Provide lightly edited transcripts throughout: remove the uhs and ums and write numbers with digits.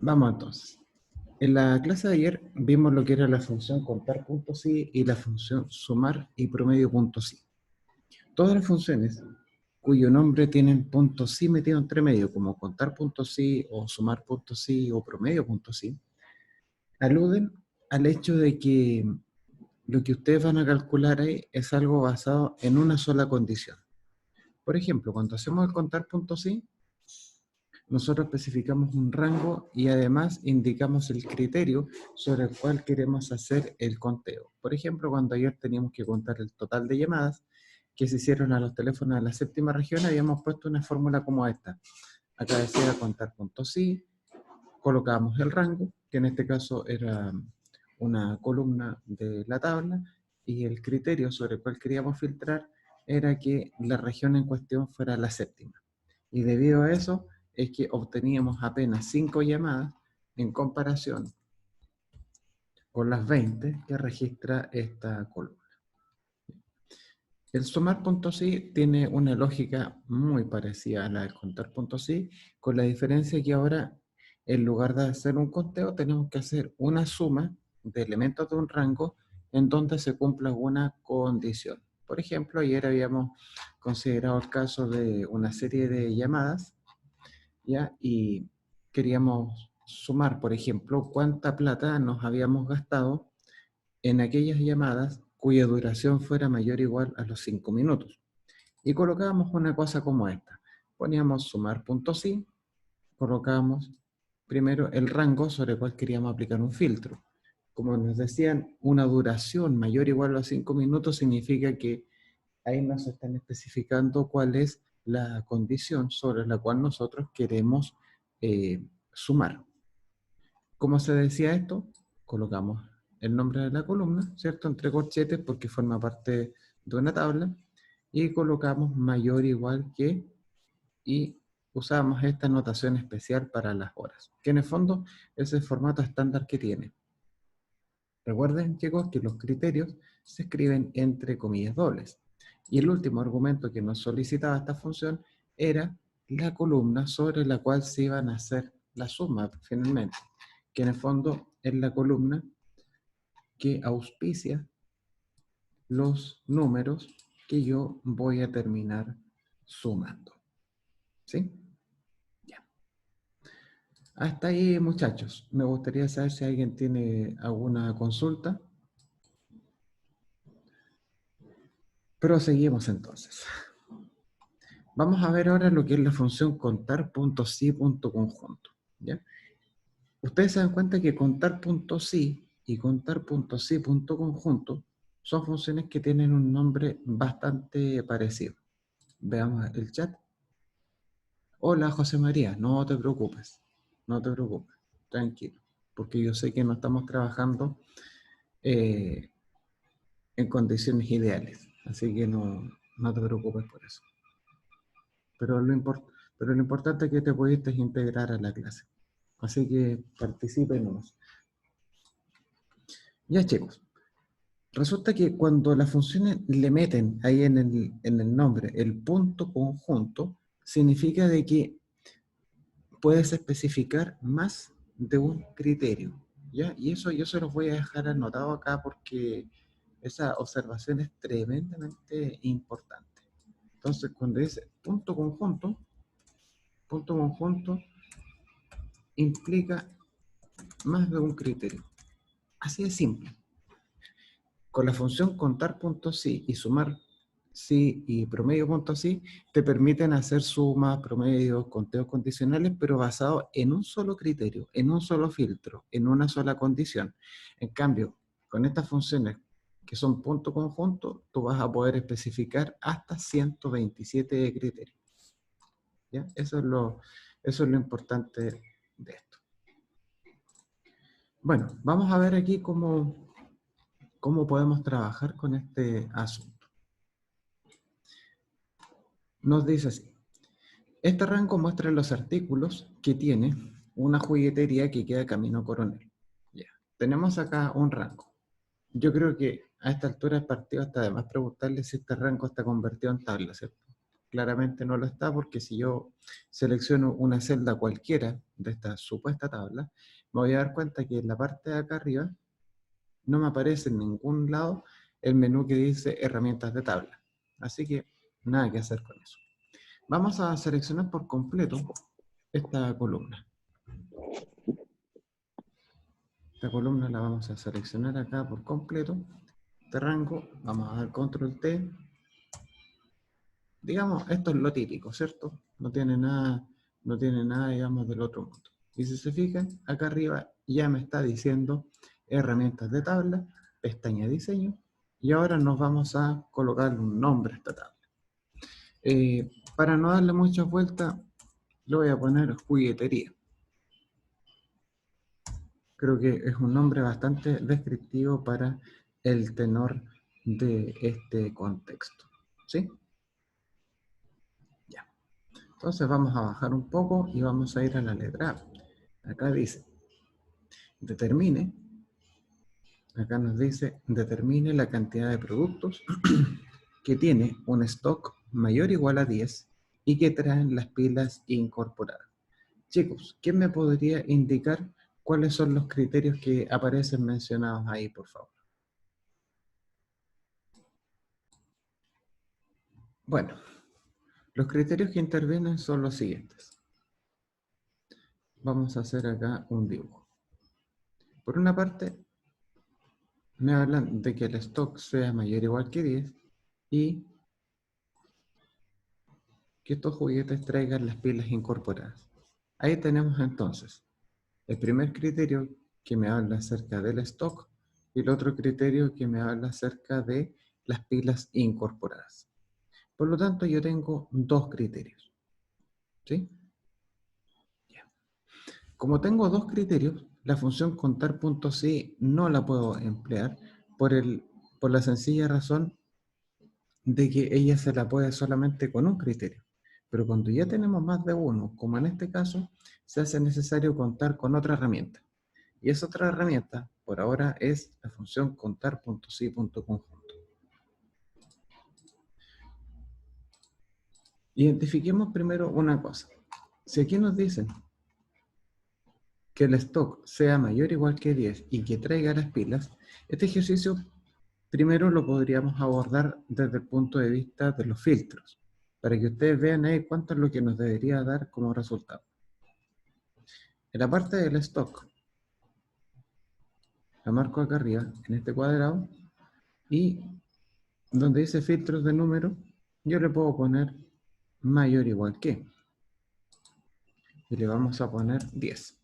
Vamos entonces. En la clase de ayer vimos lo que era la función contar puntos i y la función sumar y promedio puntos i. Todas las funciones cuyo nombre tienen puntos i metido entre medio, como contar puntos i o sumar puntos i o promedio puntos i, aluden al hecho de que lo que ustedes van a calcular ahí es algo basado en una sola condición. Por ejemplo, cuando hacemos el contar puntos i, nosotros especificamos un rango y además indicamos el criterio sobre el cual queremos hacer el conteo. Por ejemplo, cuando ayer teníamos que contar el total de llamadas que se hicieron a los teléfonos de la séptima región, habíamos puesto una fórmula como esta. Acá decía contar puntos i, colocábamos el rango, que en este caso era una columna de la tabla, y el criterio sobre el cual queríamos filtrar era que la región en cuestión fuera la séptima. Y debido a eso es que obteníamos apenas 5 llamadas en comparación con las 20 que registra esta columna. El sumar puntos i tiene una lógica muy parecida a la del contar puntos i, con la diferencia que ahora, en lugar de hacer un conteo, tenemos que hacer una suma de elementos de un rango en donde se cumpla una condición. Por ejemplo, ayer habíamos considerado el caso de una serie de llamadas, ¿ya? Y queríamos sumar, por ejemplo, cuánta plata nos habíamos gastado en aquellas llamadas cuya duración fuera mayor o igual a los 5 minutos. Y colocábamos una cosa como esta. Poníamos sumar puntos i, colocábamos primero el rango sobre el cual queríamos aplicar un filtro. Como nos decían, una duración mayor o igual a los 5 minutos significa que ahí nos están especificando cuál es la condición sobre la cual nosotros queremos sumar. ¿Cómo se decía esto? Colocamos el nombre de la columna, ¿cierto? Entre corchetes porque forma parte de una tabla, y colocamos mayor o igual que, y usamos esta notación especial para las horas, que en el fondo es el formato estándar que tiene. Recuerden, chicos, que los criterios se escriben entre comillas dobles. Y el último argumento que nos solicitaba esta función era la columna sobre la cual se iban a hacer la suma finalmente, que en el fondo es la columna que auspicia los números que yo voy a terminar sumando. ¿Sí? Ya. Hasta ahí, muchachos. Me gustaría saber si alguien tiene alguna consulta. Proseguimos entonces. Vamos a ver ahora lo que es la función contar.si.conjunto. ¿Ya? Ustedes se dan cuenta que contar.si y contar.si.conjunto son funciones que tienen un nombre bastante parecido. Veamos el chat. Hola, José María, no te preocupes, no te preocupes, tranquilo, porque yo sé que no estamos trabajando eh, en condiciones ideales, así que no te preocupes por eso. Pero lo importante es que te pudiste integrar a la clase, así que participe nomás. Ya, chicos, resulta que cuando las funciones le meten ahí en el nombre el punto conjunto, significa de que puedes especificar más de un criterio, ¿ya? Y eso yo se los voy a dejar anotado acá porque esa observación es tremendamente importante. Entonces, cuando dice punto conjunto implica más de un criterio. Así de simple. Con la función contar puntos sí y sumar sí y promedio puntos sí, te permiten hacer sumas, promedios, conteos condicionales, pero basados en un solo criterio, en un solo filtro, en una sola condición. En cambio, con estas funciones que son punto conjunto, tú vas a poder especificar hasta 127 criterios. ¿Ya? Eso es lo importante de esto. Bueno, vamos a ver aquí cómo podemos trabajar con este asunto. Nos dice así. Este rango muestra los artículos que tiene una juguetería que queda camino Coronel. Ya. Tenemos acá un rango. Yo creo que a esta altura del partido está de más preguntarle si este rango está convertido en tabla, ¿cierto? claramente no lo está, porque si yo selecciono una celda cualquiera de esta supuesta tabla, me voy a dar cuenta que en la parte de acá arriba no me aparece en ningún lado el menú que dice herramientas de tabla. Así que nada que hacer con eso. Vamos a seleccionar por completo esta columna. Esta columna la vamos a seleccionar acá por completo. Este rango, vamos a dar control T. Digamos, esto es lo típico, ¿cierto? No tiene nada, digamos, del otro mundo. Y si se fijan, acá arriba ya me está diciendo herramientas de tabla, pestaña diseño, y ahora nos vamos a colocar un nombre a esta tabla. Para no darle muchas vueltas, le voy a poner juguetería. Creo que es un nombre bastante descriptivo para el tenor de este contexto. ¿Sí? Ya. Entonces vamos a bajar un poco y vamos a ir a la letra A. Acá dice, determine, acá nos dice, determine la cantidad de productos que tiene un stock mayor o igual a 10 y que traen las pilas incorporadas. Chicos, ¿quién me podría indicar cuáles son los criterios que aparecen mencionados ahí, por favor? Bueno, los criterios que intervienen son los siguientes. Vamos a hacer acá un dibujo. Por una parte, me hablan de que el stock sea mayor o igual que 10 y que estos juguetes traigan las pilas incorporadas. Ahí tenemos entonces el primer criterio que me habla acerca del stock y el otro criterio que me habla acerca de las pilas incorporadas. Por lo tanto, yo tengo dos criterios. ¿Sí? Yeah. Como tengo dos criterios, la función contar.c no la puedo emplear por la sencilla razón de que ella se la puede solamente con un criterio. Pero cuando ya tenemos más de uno, como en este caso, se hace necesario contar con otra herramienta. Y esa otra herramienta, por ahora, es la función contar.si.conjunto. Identifiquemos primero una cosa. Si aquí nos dicen que el stock sea mayor o igual que 10 y que traiga las pilas, este ejercicio primero lo podríamos abordar desde el punto de vista de los filtros, para que ustedes vean ahí cuánto es lo que nos debería dar como resultado. En la parte del stock, la marco acá arriba, en este cuadrado, y donde dice filtros de número, yo le puedo poner mayor o igual que, y le vamos a poner 10.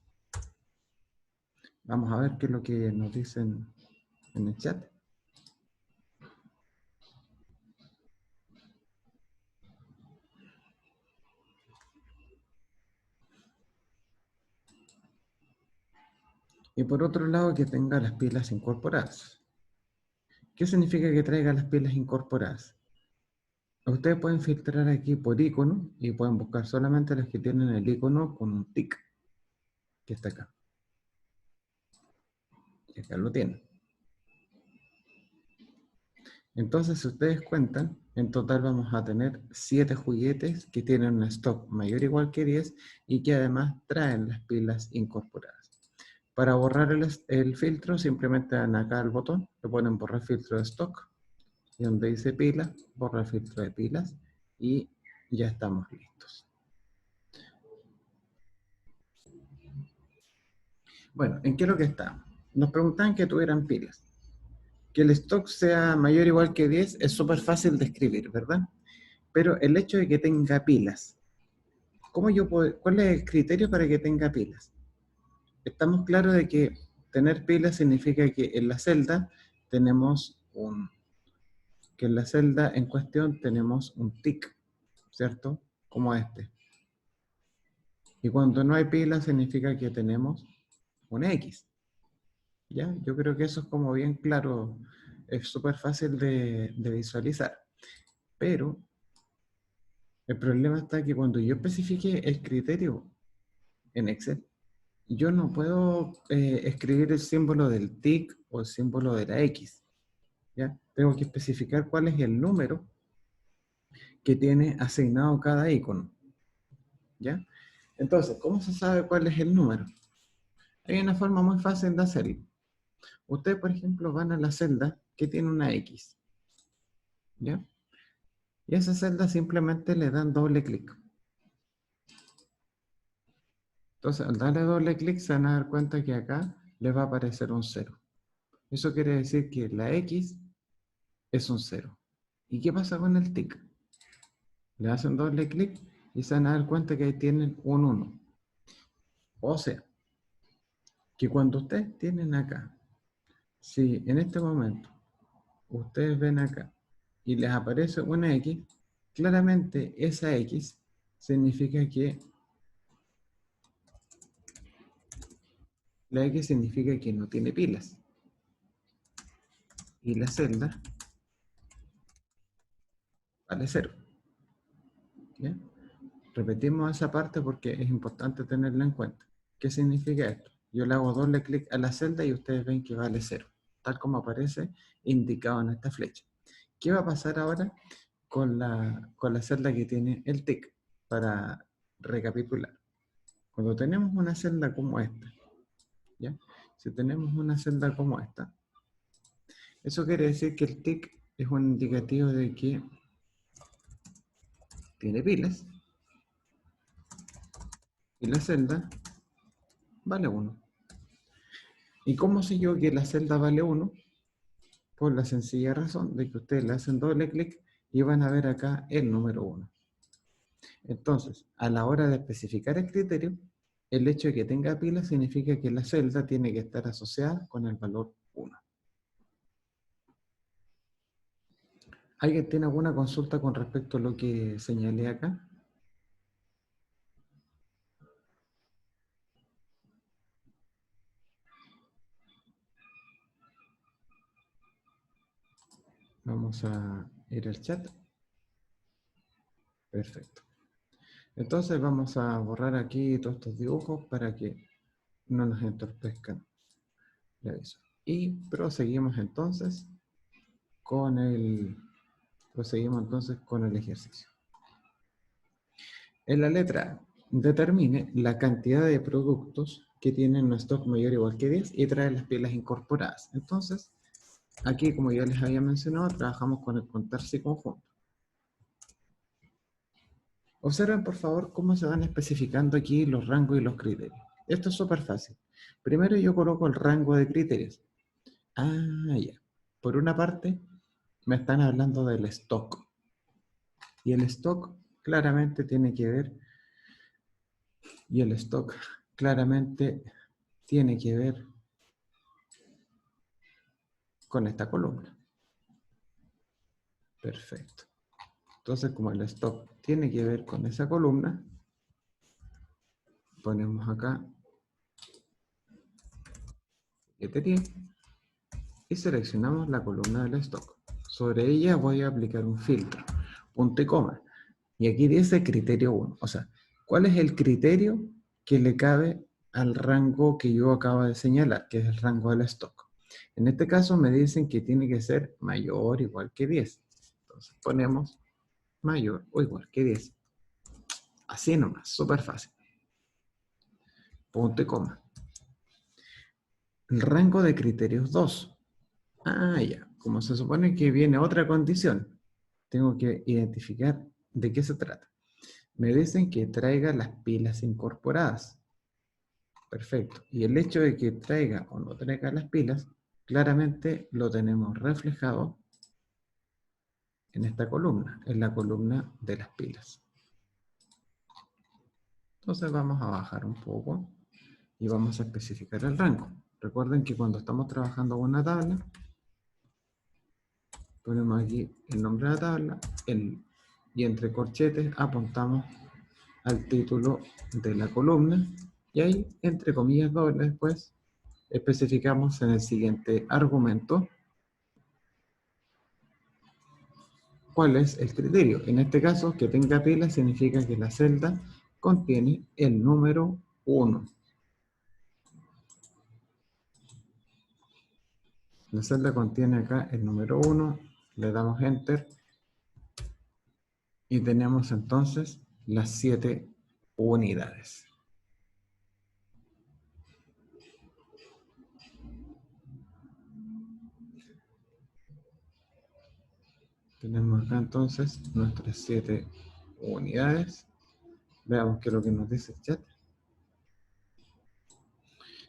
Vamos a ver qué es lo que nos dicen en el chat. Y por otro lado, que tenga las pilas incorporadas. ¿Qué significa que traiga las pilas incorporadas? Ustedes pueden filtrar aquí por icono y pueden buscar solamente las que tienen el icono con un tic, que está acá. Y acá lo tienen. Entonces, si ustedes cuentan, en total vamos a tener 7 juguetes que tienen un stock mayor o igual que 10 y que además traen las pilas incorporadas. Para borrar el filtro, simplemente dan acá al botón, le ponen borrar filtro de stock, y donde dice pila, borra el filtro de pilas, y ya estamos listos. Bueno, ¿en qué es lo que estamos? Nos preguntaban que tuvieran pilas. Que el stock sea mayor o igual que 10 es súper fácil de escribir, ¿verdad? Pero el hecho de que tenga pilas, ¿cuál es el criterio para que tenga pilas? Estamos claros de que tener pilas significa que en la celda tenemos que en la celda en cuestión tenemos un tick, ¿cierto? Como este. Y cuando no hay pilas significa que tenemos un X. ¿Ya? Yo creo que eso es como bien claro, es súper fácil de visualizar. Pero el problema está que cuando yo especifique el criterio en Excel, yo no puedo escribir el símbolo del tick o el símbolo de la X. ¿Ya? Tengo que especificar cuál es el número que tiene asignado cada icono. ¿Ya? Entonces, ¿cómo se sabe cuál es el número? Hay una forma muy fácil de hacerlo. Ustedes, por ejemplo, van a la celda que tiene una X. ¿Ya? Y a esa celda simplemente le dan doble clic. Entonces, al darle doble clic, se van a dar cuenta que acá les va a aparecer un 0. Eso quiere decir que la X es un 0. ¿Y qué pasa con el tick? Le hacen doble clic y se van a dar cuenta que ahí tienen un 1. O sea, que cuando ustedes tienen acá, si en este momento ustedes ven acá y les aparece una X, claramente esa X significa que la X significa que no tiene pilas. Y la celda vale 0. ¿Ya? Repetimos esa parte porque es importante tenerla en cuenta. ¿Qué significa esto? Yo le hago doble clic a la celda y ustedes ven que vale 0, tal como aparece indicado en esta flecha. ¿Qué va a pasar ahora con la celda que tiene el tick? Para recapitular. Cuando tenemos una celda como esta, ¿ya? Si tenemos una celda como esta, eso quiere decir que el tick es un indicativo de que tiene pilas y la celda vale 1. ¿Y cómo sé yo que la celda vale 1? Por la sencilla razón de que ustedes le hacen doble clic y van a ver acá el número 1. Entonces, a la hora de especificar el criterio, el hecho de que tenga pila significa que la celda tiene que estar asociada con el valor 1. ¿Alguien tiene alguna consulta con respecto a lo que señalé acá? Vamos a ir al chat. Perfecto. Entonces vamos a borrar aquí todos estos dibujos para que no nos entorpezcan la visual. Y proseguimos entonces con el ejercicio. En la letra A, determine la cantidad de productos que tienen un stock mayor o igual que 10 y trae las pilas incorporadas. Entonces, aquí, como ya les había mencionado, trabajamos con el contarse conjunto. Observen, por favor, cómo se van especificando aquí los rangos y los criterios. Esto es súper fácil. Primero yo coloco el rango de criterios. Ah, ya. Por una parte, me están hablando del stock. Y el stock claramente tiene que ver, y el stock claramente tiene que ver con esta columna. Perfecto. Entonces, como el stock tiene que ver con esa columna, ponemos acá letería y seleccionamos la columna del stock. Sobre ella voy a aplicar un filtro, punto y coma. Y aquí dice criterio 1. O sea, ¿cuál es el criterio que le cabe al rango que yo acabo de señalar, que es el rango del stock? En este caso me dicen que tiene que ser mayor o igual que 10. Entonces ponemos mayor o igual que 10. Así nomás, súper fácil. Punto y coma. El rango de criterios 2. Ah, ya. Como se supone que viene otra condición, tengo que identificar de qué se trata. Me dicen que traiga las pilas incorporadas. Perfecto. Y el hecho de que traiga o no traiga las pilas, claramente lo tenemos reflejado en esta columna, en la columna de las pilas. Entonces vamos a bajar un poco y vamos a especificar el rango. Recuerden que cuando estamos trabajando con una tabla, ponemos aquí el nombre de la tabla y entre corchetes apuntamos al título de la columna y ahí, entre comillas dobles, después especificamos en el siguiente argumento cuál es el criterio. En este caso, que tenga pila significa que la celda contiene el número 1. La celda contiene acá el número 1, le damos Enter Y tenemos entonces las 7 unidades. Tenemos acá entonces nuestras 7 unidades. Veamos qué es lo que nos dice el chat.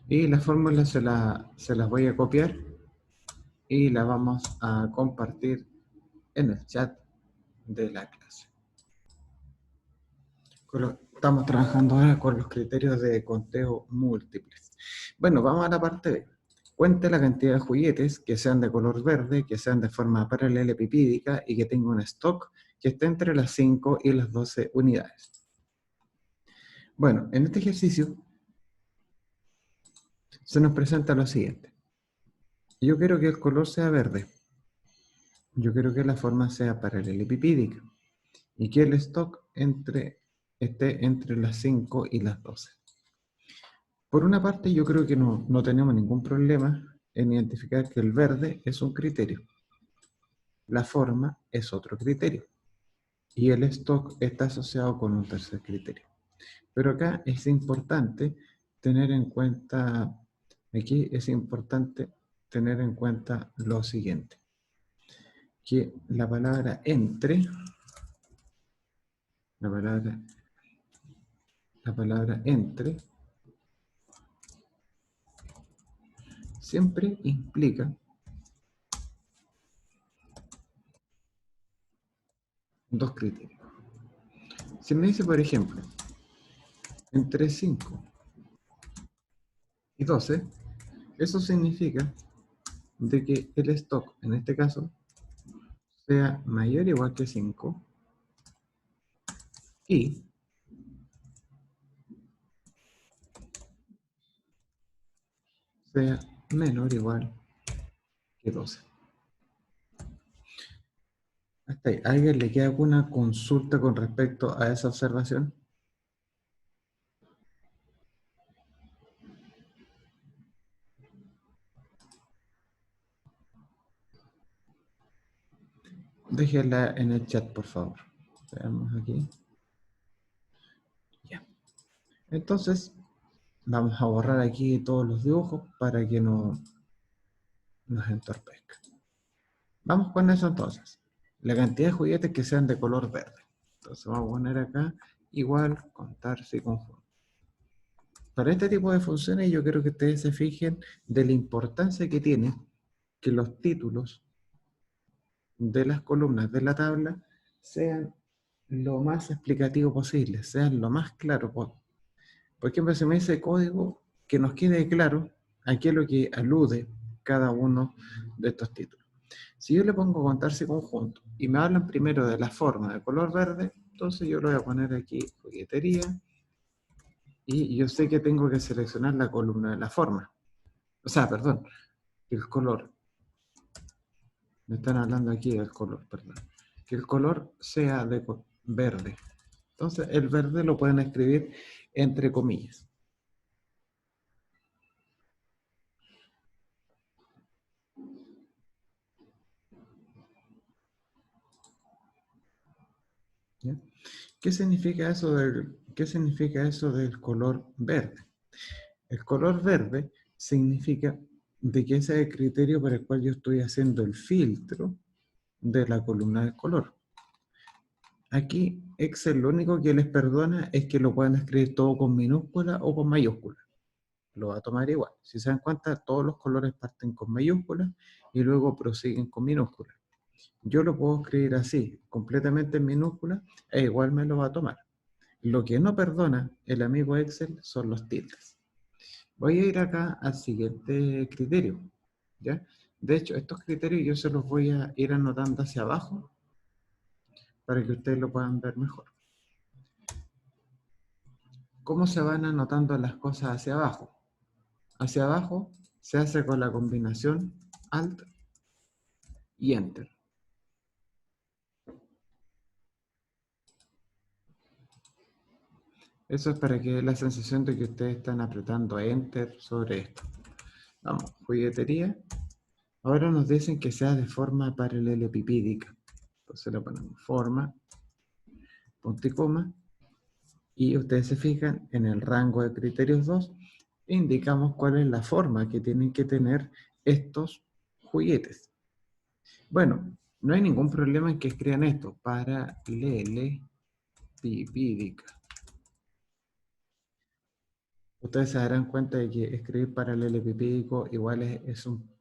Y la fórmula se las voy a copiar y la vamos a compartir en el chat de la clase. Estamos trabajando ahora con los criterios de conteo múltiples. Bueno, vamos a la parte B. Cuente la cantidad de juguetes que sean de color verde, que sean de forma paralelepipídica y que tenga un stock que esté entre las 5 y las 12 unidades. Bueno, en este ejercicio se nos presenta lo siguiente. Yo quiero que el color sea verde. Yo quiero que la forma sea paralelepipídica y que el stock esté entre las 5 y las 12. Por una parte, yo creo que no tenemos ningún problema en identificar que el verde es un criterio. La forma es otro criterio. Y el stock está asociado con un tercer criterio. Pero acá es importante tener en cuenta, lo siguiente. Que la palabra entre, siempre implica dos criterios. Si me dice, por ejemplo, entre 5 y 12, eso significa de que el stock, en este caso, sea mayor o igual que 5 y sea menor o igual que 12. Hasta ahí. ¿A alguien le queda alguna consulta con respecto a esa observación? Déjela en el chat, por favor. Veamos aquí. Ya. Entonces, vamos a borrar aquí todos los dibujos para que no nos entorpezca. Vamos con eso entonces. La cantidad de juguetes que sean de color verde. Entonces vamos a poner acá igual contarse y conjunto. Para este tipo de funciones yo quiero que ustedes se fijen de la importancia que tiene que los títulos de las columnas de la tabla sean lo más explicativo posible, sean lo más claro. Por ejemplo, si me dice código, que nos quede claro a qué es lo que alude cada uno de estos títulos. Si yo le pongo contarse conjunto y me hablan primero de la forma de color verde, entonces yo lo voy a poner aquí juguetería y yo sé que tengo que seleccionar la columna de la forma. O sea, perdón, el color. Me están hablando aquí del color, perdón. Que el color sea de verde. Entonces, el verde lo pueden escribir entre comillas. ¿Ya? ¿Qué significa eso del color verde? El color verde significa de que ese es el criterio por el cual yo estoy haciendo el filtro de la columna de color. Aquí Excel lo único que les perdona es que lo puedan escribir todo con minúscula o con mayúscula. Lo va a tomar igual. Si se dan cuenta, todos los colores parten con mayúsculas y luego prosiguen con minúsculas. Yo lo puedo escribir así, completamente en minúsculas, e igual me lo va a tomar. Lo que no perdona el amigo Excel son los tildes. Voy a ir acá al siguiente criterio, ¿ya? De hecho, estos criterios yo se los voy a ir anotando hacia abajo para que ustedes lo puedan ver mejor. ¿Cómo se van anotando las cosas hacia abajo? Hacia abajo se hace con la combinación Alt y Enter. Eso es para que dé la sensación de que ustedes están apretando Enter sobre esto. Vamos, juguetería. Ahora nos dicen que sea de forma paralelepipídica. Entonces le ponemos forma punto y coma, y ustedes se fijan en el rango de criterios 2, indicamos cuál es la forma que tienen que tener estos juguetes. Bueno, no hay ningún problema en que escriban esto, paralelepipídica. Ustedes se darán cuenta de que escribir paralelepipídico igual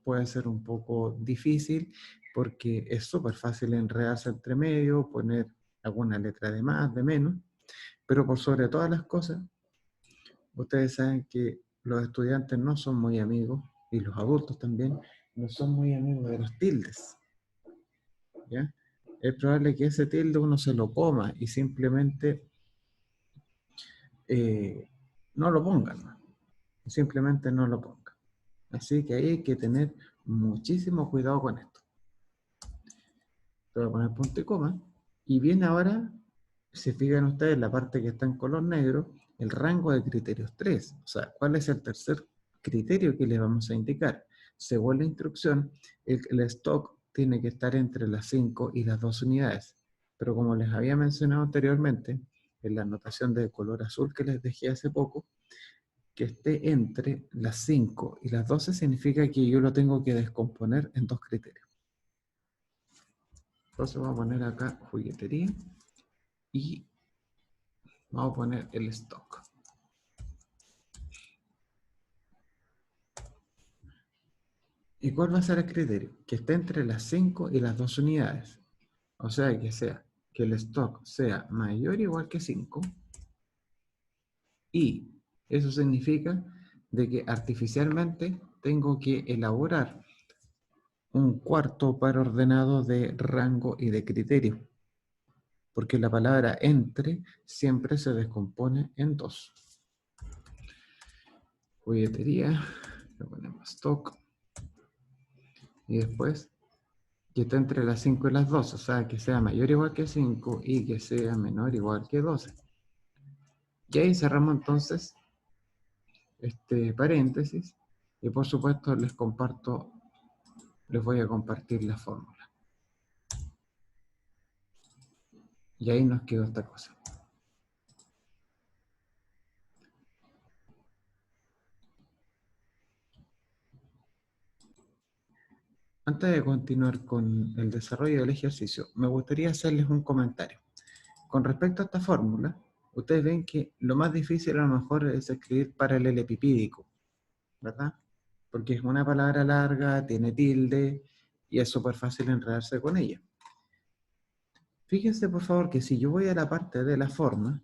puede ser un poco difícil porque es súper fácil enredarse entre medio, poner alguna letra de más, de menos, pero por sobre todas las cosas, ustedes saben que los estudiantes no son muy amigos, y los adultos también, no son muy amigos de los tildes, ¿ya? Es probable que ese tilde uno se lo coma y simplemente no lo pongan, ¿no? Simplemente no lo pongan. Así que ahí hay que tener muchísimo cuidado con esto. Te voy a poner punto y coma. Y bien ahora, si fijan ustedes la parte que está en color negro, el rango de criterios 3. O sea, ¿cuál es el tercer criterio que les vamos a indicar? Según la instrucción, el stock tiene que estar entre las 5 y las 2 unidades. Pero como les había mencionado anteriormente, en la anotación de color azul que les dejé hace poco, que esté entre las 5 y las 12 significa que yo lo tengo que descomponer en dos criterios. Entonces vamos a poner acá juguetería y vamos a poner el stock. ¿Y cuál va a ser el criterio? Que esté entre las 5 y las 2 unidades. O sea, que el stock sea mayor o igual que 5 y eso significa de que artificialmente tengo que elaborar un cuarto par ordenado de rango y de criterio, porque la palabra entre siempre se descompone en dos. Juguetería, le ponemos stock, y después que esté entre las 5 y las 12, o sea, que sea mayor o igual que 5 y que sea menor o igual que 12. Y ahí cerramos entonces este paréntesis, y por supuesto les voy a compartir la fórmula. Y ahí nos quedó esta cosa. Antes de continuar con el desarrollo del ejercicio, me gustaría hacerles un comentario. Con respecto a esta fórmula, ustedes ven que lo más difícil a lo mejor es escribir paralelepipídico, ¿verdad? Porque es una palabra larga, tiene tilde, y es súper fácil enredarse con ella. Fíjense por favor que si yo voy a la parte de la forma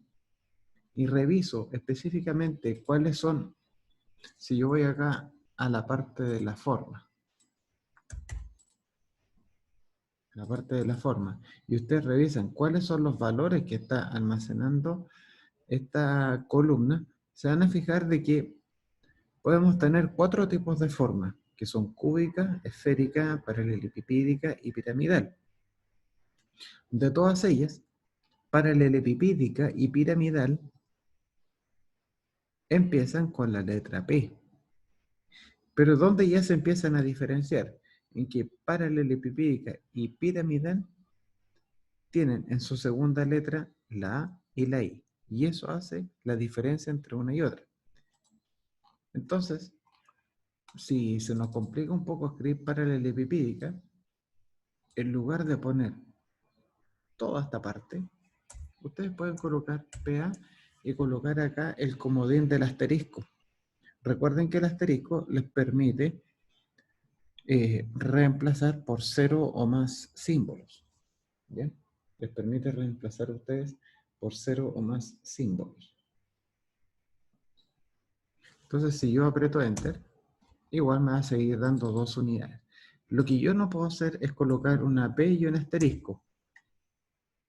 y reviso específicamente cuáles son, si yo voy acá a la parte de la forma, y ustedes revisan cuáles son los valores que está almacenando esta columna, se van a fijar de que podemos tener 4 tipos de forma, que son cúbica, esférica, paralelepipídica y piramidal. De todas ellas, paralelepipídica y piramidal empiezan con la letra P. Pero ¿dónde ya se empiezan a diferenciar? En que paralelepipídica y piramidal tienen en su segunda letra la A y la I. Y eso hace la diferencia entre una y otra. Entonces, si se nos complica un poco escribir paralelepipídica, en lugar de poner toda esta parte, ustedes pueden colocar PA y colocar acá el comodín del asterisco. Recuerden que el asterisco les permite reemplazar por 0 o más símbolos. ¿Bien? Les permite reemplazar a ustedes por 0 o más símbolos. Entonces, si yo aprieto Enter, igual me va a seguir dando 2 unidades. Lo que yo no puedo hacer es colocar una P y un asterisco,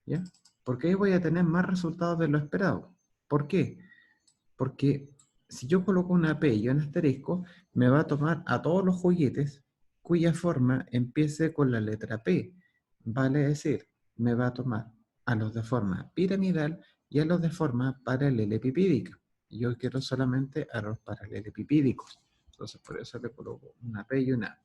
¿ya? Porque ahí voy a tener más resultados de lo esperado. ¿Por qué? Porque si yo coloco una P y un asterisco, me va a tomar a todos los juguetes cuya forma empiece con la letra P. Vale decir, me va a tomar a los de forma piramidal y a los de forma paralelepipídica. Yo quiero solamente a los paralelepipídicos. Entonces por eso le coloco una P y una A.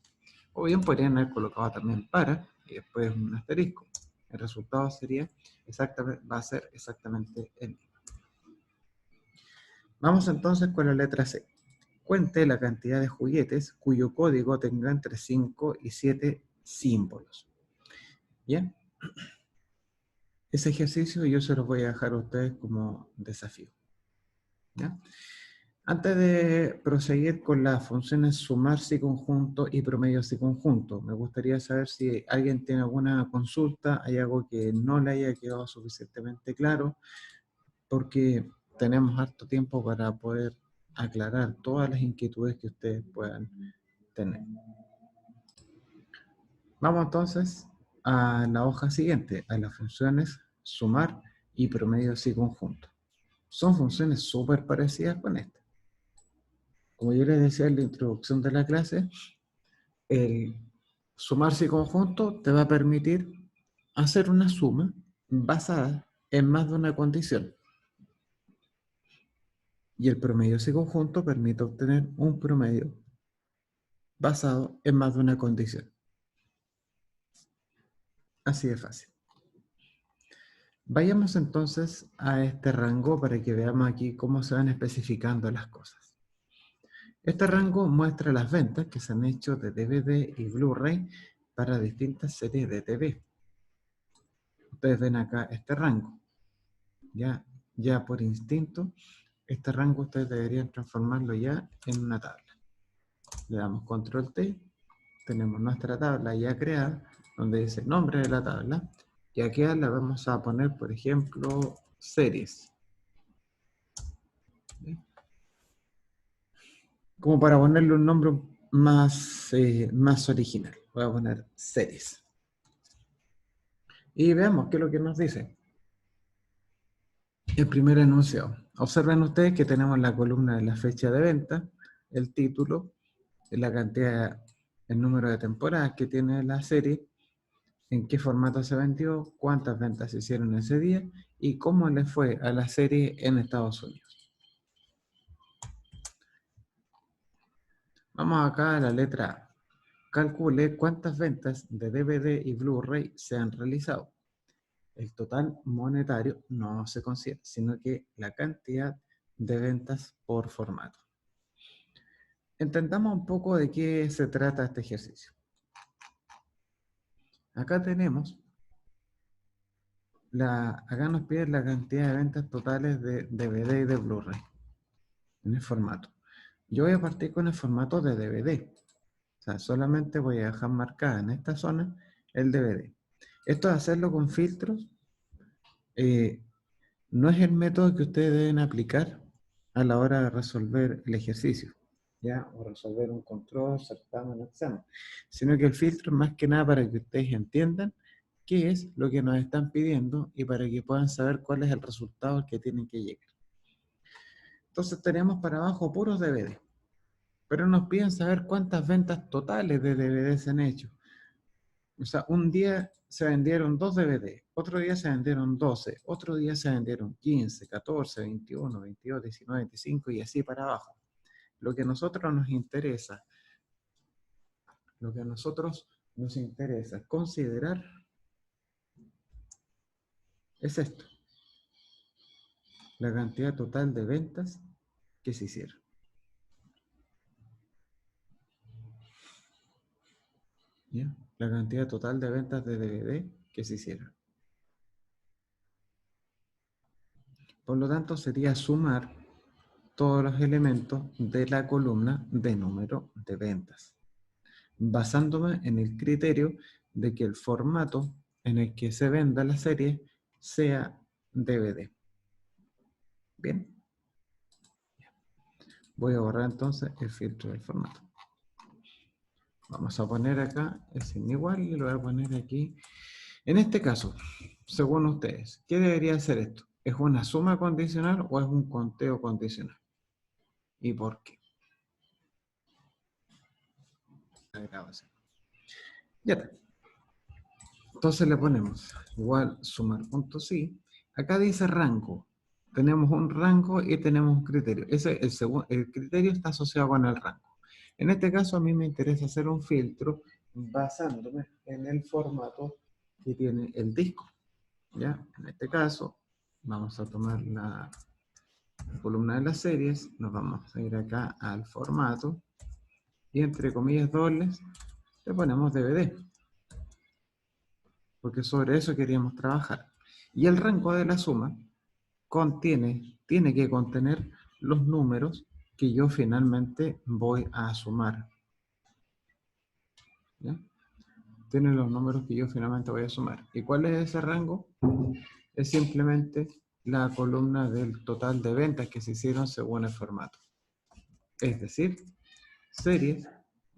O bien podrían haber colocado también para y después un asterisco. el resultado sería exactamente, va a ser exactamente el mismo. Vamos entonces con la letra C. Cuente la cantidad de juguetes cuyo código tenga entre 5 y 7 símbolos. ¿Bien? Ese ejercicio yo se los voy a dejar a ustedes como desafío. ¿Ya? Antes de proseguir con las funciones sumar si conjunto y promedio si conjunto, me gustaría saber si alguien tiene alguna consulta, hay algo que no le haya quedado suficientemente claro, porque tenemos harto tiempo para poder aclarar todas las inquietudes que ustedes puedan tener. Vamos entonces a la hoja siguiente, a las funciones sumar y promedio si conjunto. Son funciones súper parecidas con esta. Como yo les decía en la introducción de la clase, el sumarse conjunto te va a permitir hacer una suma basada en más de una condición. Y el promedio si conjunto permite obtener un promedio basado en más de una condición. Así de fácil. Vayamos entonces a este rango para que veamos aquí cómo se van especificando las cosas. Este rango muestra las ventas que se han hecho de DVD y Blu-ray para distintas series de TV. Ustedes ven acá este rango. Ya por instinto, este rango ustedes deberían transformarlo ya en una tabla. Le damos control T, tenemos nuestra tabla ya creada, donde dice nombre de la tabla, y aquí la vamos a poner, por ejemplo, series. Como para ponerle un nombre más original. Voy a poner series. Y veamos qué es lo que nos dice. El primer enunciado. Observen ustedes que tenemos la columna de la fecha de venta, el título, la cantidad, el número de temporadas que tiene la serie, en qué formato se vendió, cuántas ventas se hicieron ese día y cómo le fue a la serie en Estados Unidos. Vamos acá a la letra A. Calcule cuántas ventas de DVD y Blu-ray se han realizado. El total monetario no se considera, sino que la cantidad de ventas por formato. Entendamos un poco de qué se trata este ejercicio. Acá tenemos, acá nos pide la cantidad de ventas totales de DVD y de Blu-ray en el formato. Yo voy a partir con el formato de DVD. O sea, solamente voy a dejar marcada en esta zona el DVD. Esto de hacerlo con filtros no es el método que ustedes deben aplicar a la hora de resolver el ejercicio, ¿ya? O resolver un control, certamen, examen. Sino que el filtro es más que nada para que ustedes entiendan qué es lo que nos están pidiendo y para que puedan saber cuál es el resultado al que tienen que llegar. Entonces tenemos para abajo puros DVD, pero nos piden saber cuántas ventas totales de DVD se han hecho. O sea, un día se vendieron 2 DVD, otro día se vendieron 12, otro día se vendieron 15, 14, 21, 22, 19, 25 y así para abajo. Lo que a nosotros nos interesa, considerar es esto, la cantidad total de ventas que se hicieron. ¿Ya? La cantidad total de ventas de DVD que se hicieron. Por lo tanto, sería sumar todos los elementos de la columna de número de ventas, basándome en el criterio de que el formato en el que se venda la serie sea DVD. Bien. Voy a borrar entonces el filtro del formato. Vamos a poner acá el signo igual y lo voy a poner aquí. En este caso, según ustedes, ¿qué debería ser esto? ¿Es una suma condicional o es un conteo condicional? ¿Y por qué? Ya está. Entonces le ponemos igual sumar punto sí. Acá dice rango. Tenemos un rango y tenemos un criterio. El criterio está asociado con el rango. En este caso a mí me interesa hacer un filtro basándome en el formato que tiene el disco. ¿Ya? En este caso, vamos a tomar la columna de las series, nos vamos a ir acá al formato y entre comillas dobles le ponemos DVD, porque sobre eso queríamos trabajar. Y el rango de la suma tiene que contener los números que yo finalmente voy a sumar. ¿Ya? Tiene los números que yo finalmente voy a sumar. ¿Y cuál es ese rango? Es simplemente la columna del total de ventas que se hicieron según el formato. Es decir, series,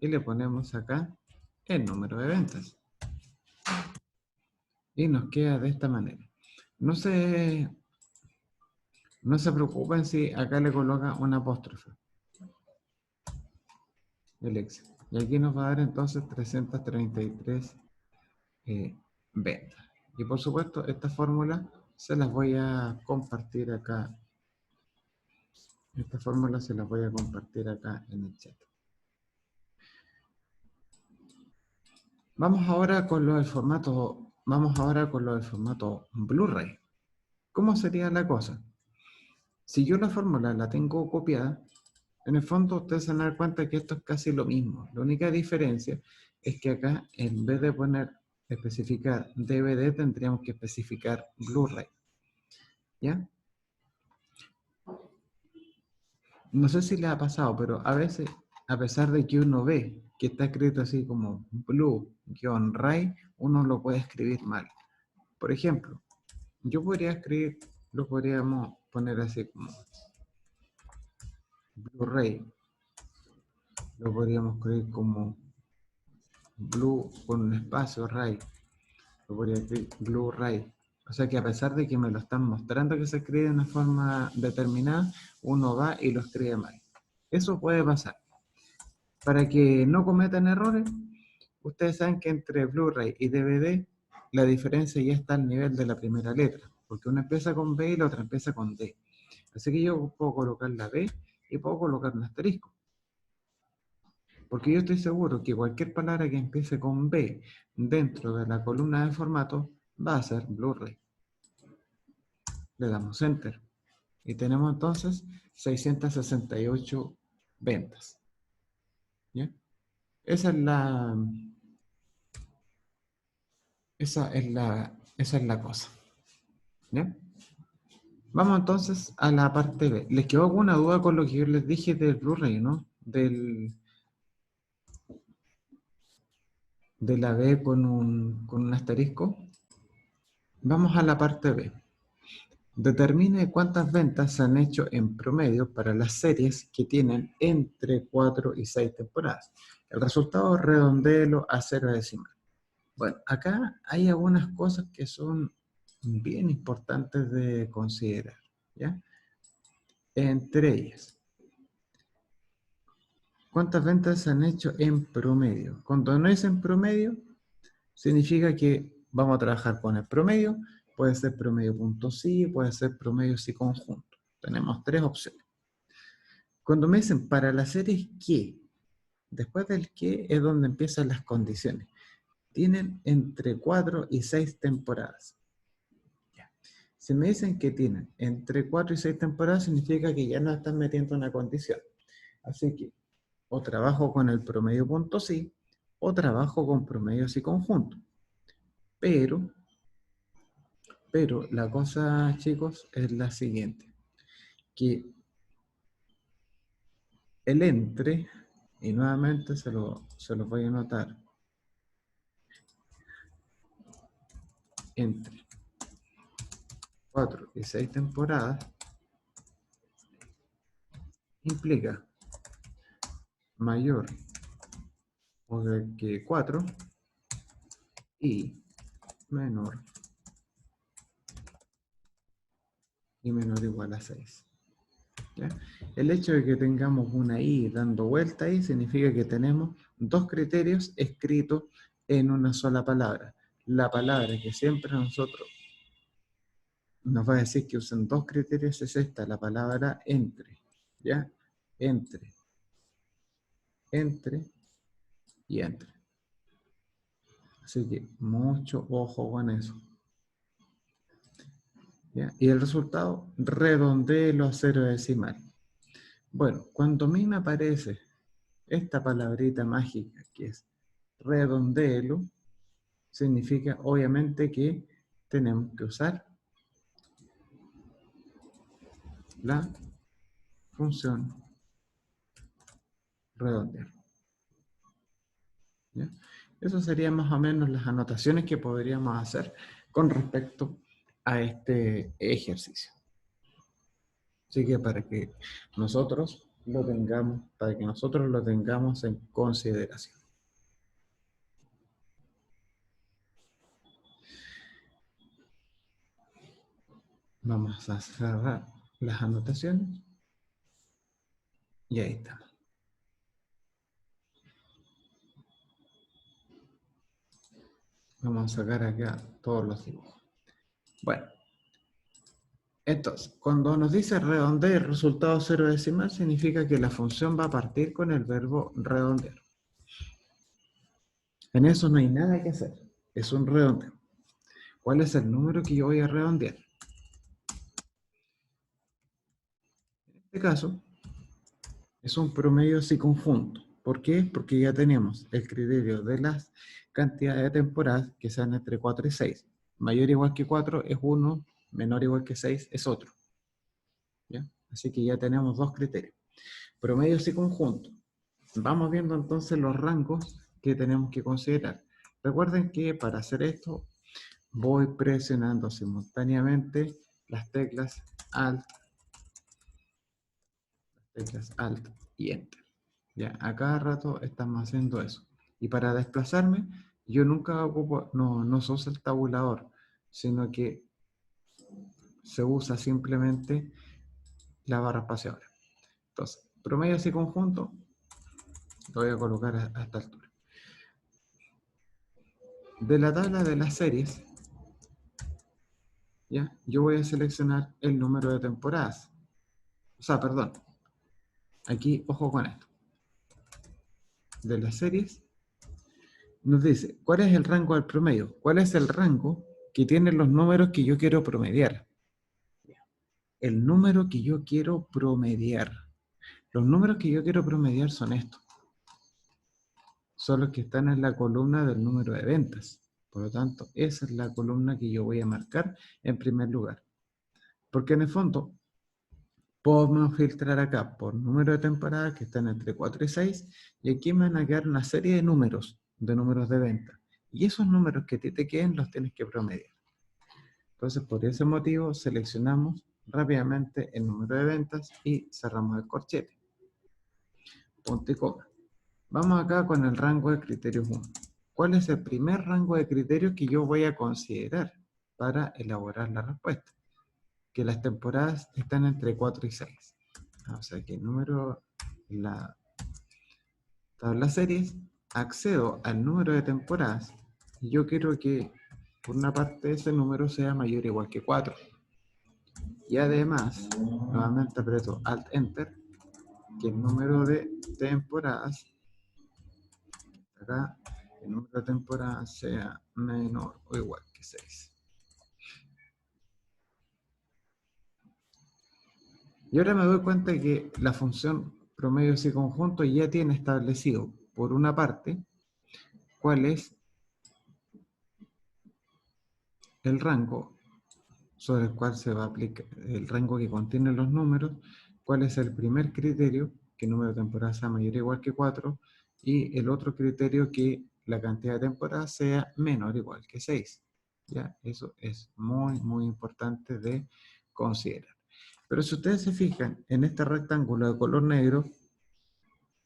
y le ponemos acá el número de ventas. Y nos queda de esta manera. No se preocupen si acá le coloca una apóstrofe. El Excel. Y aquí nos va a dar entonces 333 ventas. Y por supuesto, esta fórmula se las voy a compartir acá. Esta fórmula se las voy a compartir acá en el chat. Vamos ahora con lo del formato Blu-ray. ¿Cómo sería la cosa? Si yo la fórmula la tengo copiada, en el fondo ustedes se van a dar cuenta que esto es casi lo mismo. La única diferencia es que acá, en vez de especificar DVD, tendríamos que especificar Blu-ray. ¿Ya? No sé si les ha pasado, pero a veces, a pesar de que uno ve que está escrito así como Blue-Ray, uno lo puede escribir mal. Por ejemplo, yo podría escribir, lo podríamos poner así como Blu-ray. Lo podríamos escribir como Blue con un espacio, Ray. Lo podría escribir Blu-ray. O sea que a pesar de que me lo están mostrando que se escribe de una forma determinada, uno va y lo escribe mal. Eso puede pasar. Para que no cometan errores, ustedes saben que entre Blu-ray y DVD la diferencia ya está al nivel de la primera letra, porque una empieza con B y la otra empieza con D. Así que yo puedo colocar la B y puedo colocar un asterisco. Porque yo estoy seguro que cualquier palabra que empiece con B dentro de la columna de formato va a ser Blu-ray. Le damos Enter. Y tenemos entonces 668 ventas. ¿Ya? Esa es la cosa. ¿Ya? Vamos entonces a la parte B. ¿Les quedó alguna duda con lo que yo les dije del Blu-ray, no? De la B con un asterisco. Vamos a la parte B. Determine cuántas ventas se han hecho en promedio para las series que tienen entre 4 y 6 temporadas. El resultado redondéelo a 0 decimal. Bueno, acá hay algunas cosas que son bien importantes de considerar, ¿ya? Entre ellas, ¿cuántas ventas se han hecho en promedio? Cuando no es en promedio, significa que vamos a trabajar con el promedio. Puede ser promedio punto sí, puede ser promedio sí conjunto. Tenemos tres opciones. Cuando me dicen para las series que, después del que es donde empiezan las condiciones. Tienen entre 4 y 6 temporadas. Si me dicen que tienen entre 4 y 6 temporadas, significa que ya no están metiendo una condición. Así que o trabajo con el promedio punto sí, o trabajo con promedio sí conjunto. Pero la cosa, chicos, es la siguiente. Que el entre, y nuevamente se lo voy a anotar, entre 4 y 6 temporadas, implica mayor o de que 4 y menor o igual a 6. ¿Ya? El hecho de que tengamos una i dando vuelta ahí significa que tenemos dos criterios escritos en una sola palabra. La palabra que siempre nosotros nos va a decir que usen dos criterios es esta, la palabra entre. ¿Ya? Entre y entre. Así que mucho ojo con eso. ¿Ya? Y el resultado, redondéelo a 0 decimal. Bueno, cuando a mí me aparece esta palabrita mágica que es redondéelo, significa obviamente que tenemos que usar la función redondear. ¿Ya? Eso serían más o menos las anotaciones que podríamos hacer con respecto a este ejercicio. Así que para que nosotros lo tengamos en consideración. Vamos a cerrar las anotaciones y ahí está. Vamos a sacar acá todos los dibujos. Bueno, entonces, cuando nos dice redondear resultado 0 decimal, significa que la función va a partir con el verbo redondear. En eso no hay nada que hacer, es un redondeo. ¿Cuál es el número que yo voy a redondear? En este caso, es un promedio así conjunto. ¿Por qué? Porque ya tenemos el criterio de las cantidades de temporadas que sean entre 4 y 6. Mayor o igual que 4 es 1, menor o igual que 6 es otro. ¿Ya? Así que ya tenemos dos criterios. Promedios y conjunto. Vamos viendo entonces los rangos que tenemos que considerar. Recuerden que para hacer esto voy presionando simultáneamente las teclas Alt y Enter. Ya, a cada rato estamos haciendo eso. Y para desplazarme, yo nunca ocupo, no se usa el tabulador, sino que se usa simplemente la barra espaciadora. Entonces, promedios y conjunto, lo voy a colocar a esta altura. De la tabla de las series, ¿ya? Yo voy a seleccionar el número de temporadas. O sea, perdón. Aquí, ojo con esto. De las series, nos dice, ¿cuál es el rango del promedio? ¿Cuál es el rango que tienen los números que yo quiero promediar? El número que yo quiero promediar. Los números que yo quiero promediar son estos. Son los que están en la columna del número de ventas. Por lo tanto, esa es la columna que yo voy a marcar en primer lugar. Porque en el fondo, podemos filtrar acá por número de temporadas que están entre 4 y 6, y aquí me van a quedar una serie de números de venta. Y esos números que te queden los tienes que promediar. Entonces, por ese motivo, seleccionamos rápidamente el número de ventas y cerramos el corchete. Punto y coma. Vamos acá con el rango de criterios 1. ¿Cuál es el primer rango de criterios que yo voy a considerar para elaborar la respuesta? Que las temporadas están entre 4 y 6. O sea que el número, la tabla series, accedo al número de temporadas y yo quiero que por una parte ese número sea mayor o igual que 4. Y además, nuevamente aprieto Alt Enter, que el número de temporadas, acá, el número de temporadas sea menor o igual que 6. Y ahora me doy cuenta que la función promedios y conjuntos ya tiene establecido, por una parte, cuál es el rango sobre el cual se va a aplicar, el rango que contiene los números, cuál es el primer criterio, que el número de temporadas sea mayor o igual que 4, y el otro criterio que la cantidad de temporadas sea menor o igual que 6. ¿Ya? Eso es muy, muy importante de considerar. Pero si ustedes se fijan, en este rectángulo de color negro,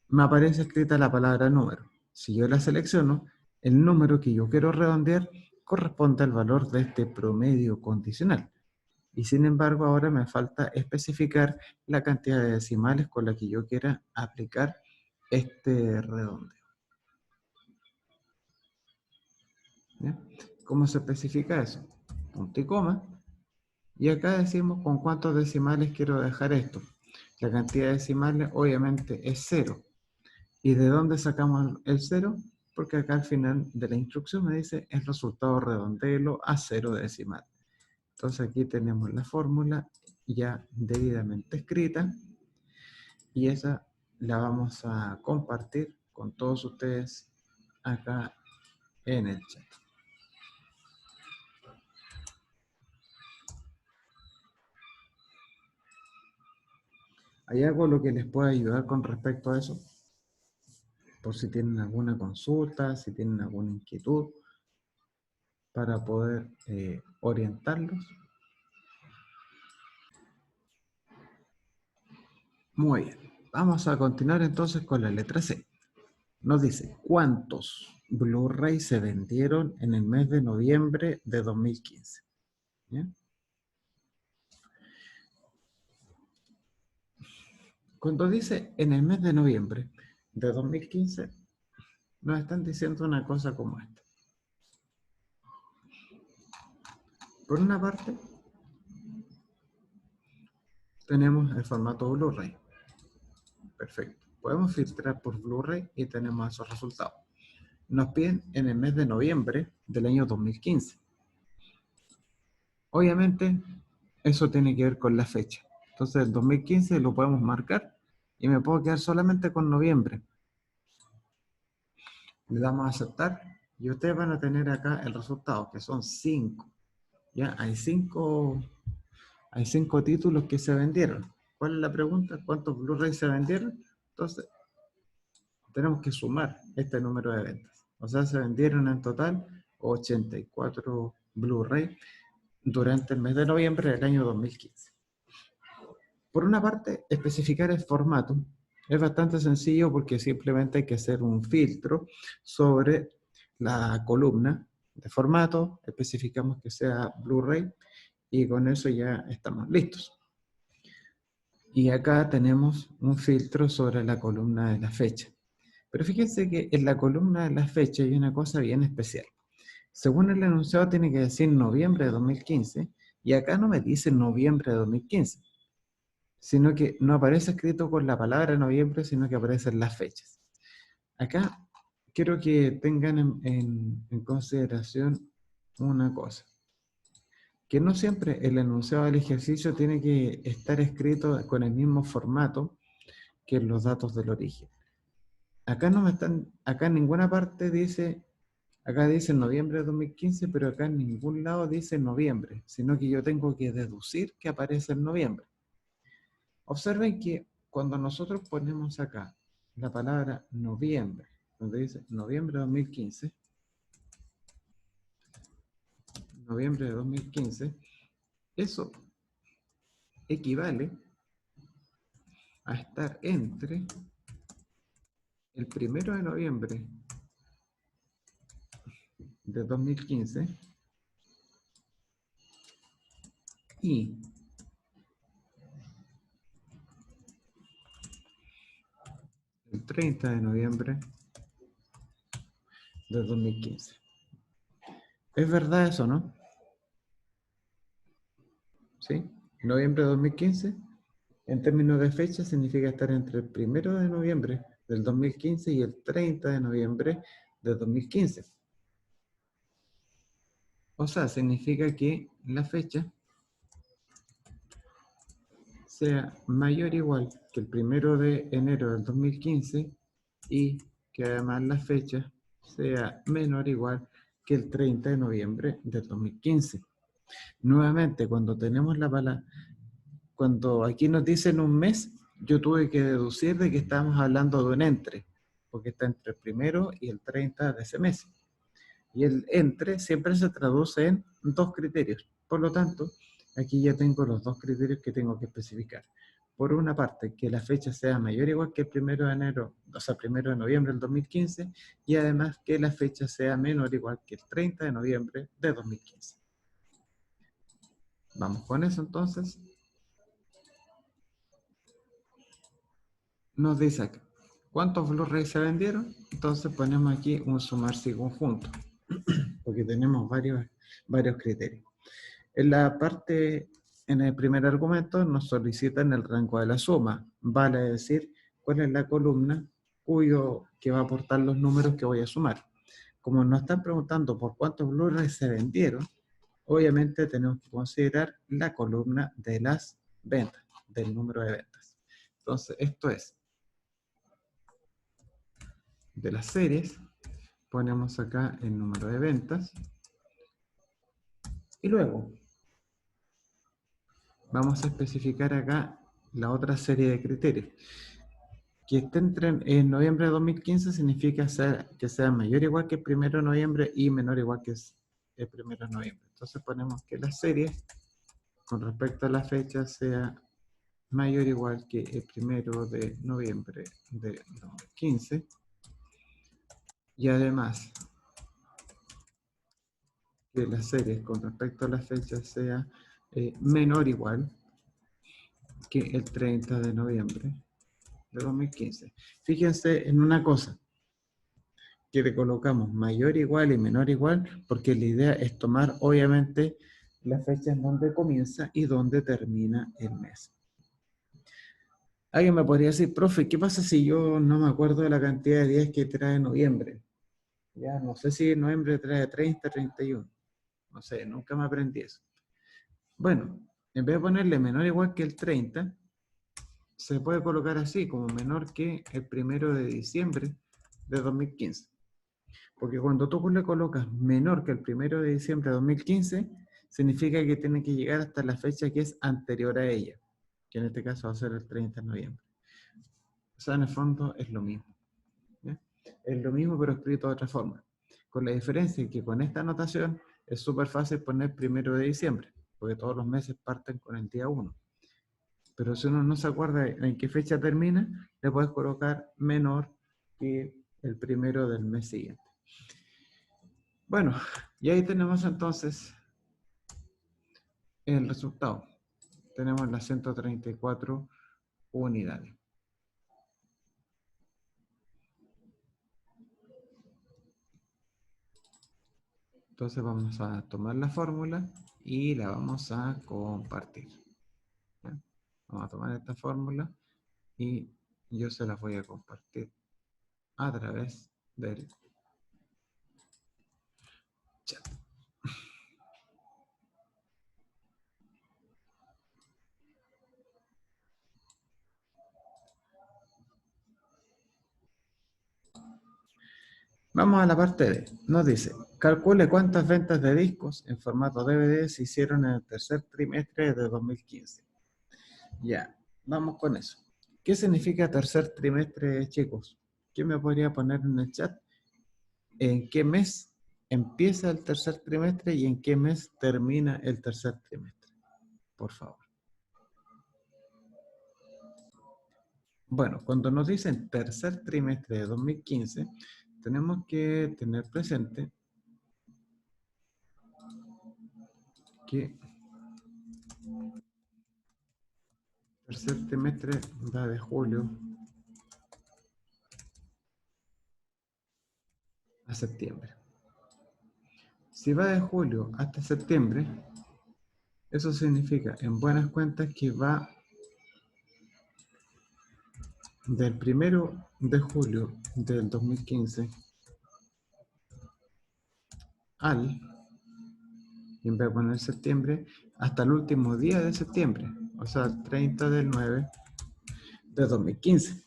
me aparece escrita la palabra número. Si yo la selecciono, el número que yo quiero redondear corresponde al valor de este promedio condicional. Y sin embargo, ahora me falta especificar la cantidad de decimales con la que yo quiera aplicar este redondeo. ¿Ya? ¿Cómo se especifica eso? Punto y coma. Y acá decimos con cuántos decimales quiero dejar esto. La cantidad de decimales obviamente es 0. ¿Y de dónde sacamos el 0? porque acá al final de la instrucción me dice el resultado redondelo a 0 decimal. Entonces aquí tenemos la fórmula ya debidamente escrita y esa la vamos a compartir con todos ustedes acá en el chat. ¿Hay algo lo que les pueda ayudar con respecto a eso? Por si tienen alguna consulta, si tienen alguna inquietud, para poder orientarlos. Muy bien, vamos a continuar entonces con la letra C. Nos dice, ¿cuántos Blu-ray se vendieron en el mes de noviembre de 2015? ¿Bien? Cuando dice en el mes de noviembre de 2015, nos están diciendo una cosa como esta. Por una parte, tenemos el formato Blu-ray. Perfecto. Podemos filtrar por Blu-ray y tenemos esos resultados. Nos piden en el mes de noviembre del año 2015. Obviamente, eso tiene que ver con la fecha. Entonces, el 2015 lo podemos marcar y me puedo quedar solamente con noviembre. Le damos a aceptar y ustedes van a tener acá el resultado, que son 5. Ya, hay 5 títulos que se vendieron. ¿Cuál es la pregunta? ¿Cuántos Blu-ray se vendieron? Entonces, tenemos que sumar este número de ventas. O sea, se vendieron en total 84 Blu-ray durante el mes de noviembre del año 2015. Por una parte, especificar el formato es bastante sencillo porque simplemente hay que hacer un filtro sobre la columna de formato, especificamos que sea Blu-ray y con eso ya estamos listos. Y acá tenemos un filtro sobre la columna de la fecha. Pero fíjense que en la columna de la fecha hay una cosa bien especial. Según el enunciado tiene que decir noviembre de 2015 y acá no me dice noviembre de 2015, sino que no aparece escrito con la palabra noviembre, sino que aparecen las fechas. Acá quiero que tengan en consideración una cosa, que no siempre el enunciado del ejercicio tiene que estar escrito con el mismo formato que los datos del origen. Acá acá en ninguna parte dice, acá dice noviembre de 2015, pero acá en ningún lado dice noviembre, sino que yo tengo que deducir que aparece en noviembre. Observen que cuando nosotros ponemos acá la palabra noviembre, donde dice noviembre de 2015, noviembre de 2015, eso equivale a estar entre el 1 de noviembre de 2015 y el 30 de noviembre de 2015. ¿Es verdad eso, no? ¿Sí? Noviembre de 2015, en términos de fecha, significa estar entre el 1 de noviembre del 2015 y el 30 de noviembre de 2015. O sea, significa que la fecha sea mayor o igual que el 1 de enero del 2015 y que además la fecha sea menor o igual que el 30 de noviembre del 2015. Nuevamente, cuando tenemos la palabra, cuando aquí nos dicen un mes, yo tuve que deducir de que estamos hablando de un entre, porque está entre el 1 y el 30 de ese mes. Y el entre siempre se traduce en dos criterios. Por lo tanto, aquí ya tengo los dos criterios que tengo que especificar. Por una parte, que la fecha sea mayor o igual que el 1 de enero, o sea, 1 de noviembre del 2015, y además que la fecha sea menor o igual que el 30 de noviembre de 2015. Vamos con eso entonces. Nos dice acá, ¿cuántos Blu-ray se vendieron? Entonces ponemos aquí un sumarse conjunto, porque tenemos varios criterios. En la parte, en el primer argumento, nos solicitan el rango de la suma, vale decir, cuál es la columna que va a aportar los números que voy a sumar. Como nos están preguntando por cuántos Blu-ray se vendieron, obviamente tenemos que considerar la columna de las ventas, del número de ventas. Entonces, esto es de las series, ponemos acá el número de ventas, y luego vamos a especificar acá la otra serie de criterios. Que esté en noviembre de 2015 significa que sea mayor o igual que el 1 de noviembre y menor o igual que el 1 de noviembre. Entonces ponemos que la serie, con respecto a la fecha, sea mayor o igual que el 1 de noviembre de 2015. Y además, que la serie, con respecto a la fecha, sea menor o igual que el 30 de noviembre de 2015. Fíjense en una cosa, que le colocamos mayor igual y menor igual, porque la idea es tomar obviamente la fecha en donde comienza y donde termina el mes. Alguien me podría decir, profe, ¿qué pasa si yo no me acuerdo de la cantidad de días que trae noviembre? Ya no sé si noviembre trae 30, 31. No sé, nunca me aprendí eso. Bueno, en vez de ponerle menor o igual que el 30, se puede colocar así, como menor que el 1 de diciembre de 2015. Porque cuando tú le colocas menor que el 1 de diciembre de 2015, significa que tiene que llegar hasta la fecha que es anterior a ella, que en este caso va a ser el 30 de noviembre. O sea, en el fondo es lo mismo. ¿Ya? Es lo mismo, pero escrito de otra forma. Con la diferencia que con esta anotación es súper fácil poner 1 de diciembre, porque todos los meses parten con el día 1. Pero si uno no se acuerda en qué fecha termina, le puedes colocar menor que el 1 del mes siguiente. Bueno, y ahí tenemos entonces el resultado. Tenemos las 134 unidades. Entonces vamos a tomar la fórmula y la vamos a compartir. ¿Ya? Vamos a tomar esta fórmula y yo se la voy a compartir a través del chat. Vamos a la parte D. Nos dice, calcule cuántas ventas de discos en formato DVD se hicieron en el tercer trimestre de 2015. Ya, vamos con eso. ¿Qué significa tercer trimestre, chicos? ¿Quién me podría poner en el chat en qué mes empieza el tercer trimestre y en qué mes termina el tercer trimestre? Por favor. Bueno, cuando nos dicen tercer trimestre de 2015, tenemos que tener presente que el tercer trimestre va de julio a septiembre. Si va de julio hasta septiembre, eso significa en buenas cuentas que va del 1 de julio del 2015 al, y en vez de poner septiembre, hasta el último día de septiembre, o sea, el 30 del 9 de 2015.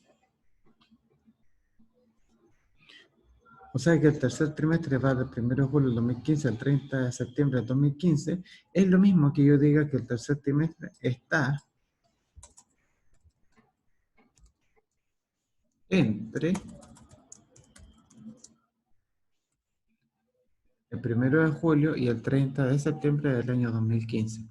O sea que el tercer trimestre va del 1 de julio del 2015 al 30 de septiembre del 2015. Es lo mismo que yo diga que el tercer trimestre está entre el 1 de julio y el 30 de septiembre del año 2015.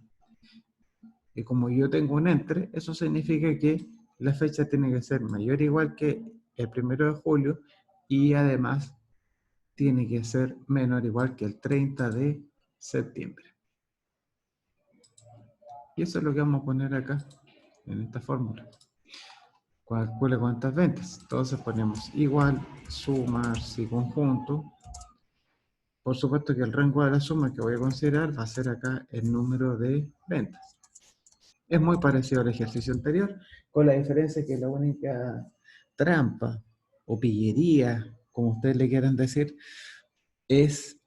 Y como yo tengo un entre, eso significa que la fecha tiene que ser mayor o igual que el 1 de julio y además tiene que ser menor o igual que el 30 de septiembre. Y eso es lo que vamos a poner acá, en esta fórmula. Calcule cuántas ventas. Entonces ponemos igual, sumar, si conjunto. Por supuesto que el rango de la suma que voy a considerar va a ser acá el número de ventas. Es muy parecido al ejercicio anterior, con la diferencia que la única trampa o pillería, como ustedes le quieran decir, es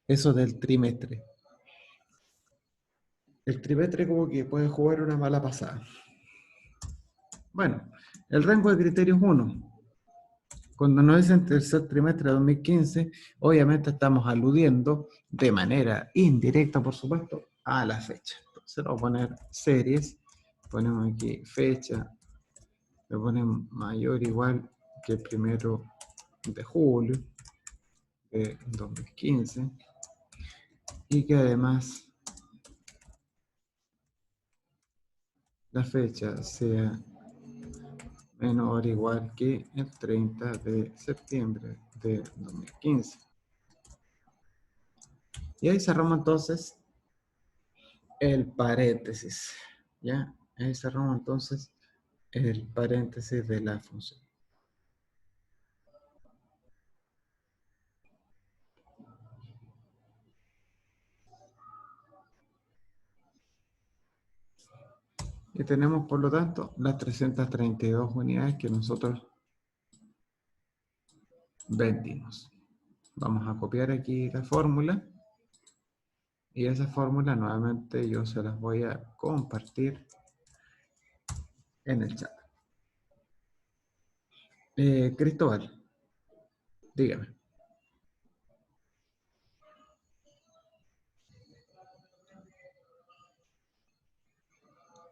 eso del trimestre. El trimestre como que puede jugar una mala pasada. Bueno, el rango de criterios 1. Cuando nos dicen tercer trimestre de 2015, obviamente estamos aludiendo de manera indirecta, por supuesto, a la fecha. Entonces vamos a poner series, ponemos aquí fecha, le ponemos mayor o igual que el 1 de julio de 2015 y que además la fecha sea menor o igual que el 30 de septiembre de 2015. Y ahí cerramos entonces el paréntesis, ¿ya? Ahí cerramos entonces el paréntesis de la función. Y tenemos, por lo tanto, las 332 unidades que nosotros vendimos. Vamos a copiar aquí la fórmula. Y esa fórmula nuevamente yo se las voy a compartir en el chat. Cristóbal, dígame.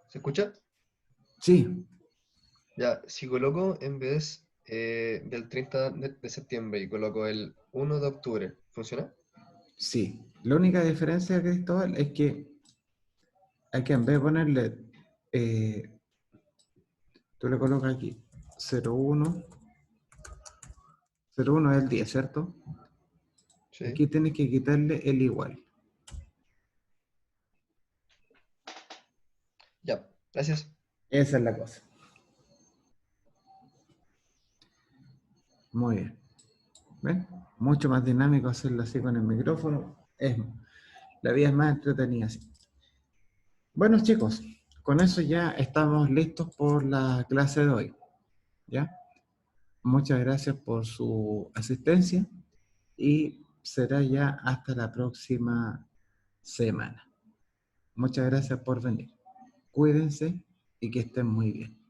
¿Se escucha? Sí, Ya, si coloco en vez del 30 de septiembre y coloco el 1 de octubre, ¿funciona? sí. La única diferencia, Cristóbal, es que hay que en vez de ponerle, eh, tú le colocas aquí 01, 01 es el 10, ¿cierto? Sí. Aquí tienes que quitarle el igual. Ya, gracias. Esa es la cosa. Muy bien. ¿Ven? Mucho más dinámico hacerlo así con el micrófono. La vida es más entretenida así. Bueno, chicos, con eso ya estamos listos por la clase de hoy. ¿Ya? Muchas gracias por su asistencia y será ya hasta la próxima semana. Muchas gracias por venir. Cuídense y que estén muy bien.